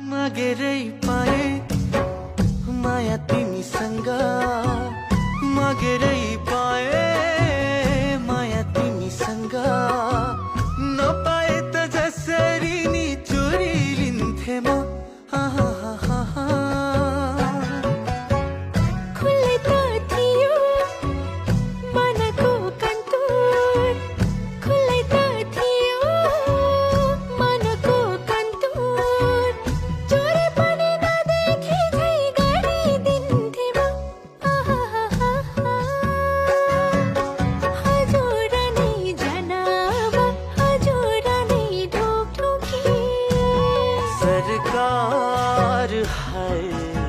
मागेरै पाए माया तिमीसँग मागेरै पाए माया तिमीसँग नपाए त जसरी नि चोरी लिन्थे म खुल्लै त थियो मनको कन्तुर खुल्लै त थियो मनको कन्तुर चोरी पनि नदेखे झै गरिदिन्थे म हजुर नै जनाब हजुर नै ढोकढोकी सरकार है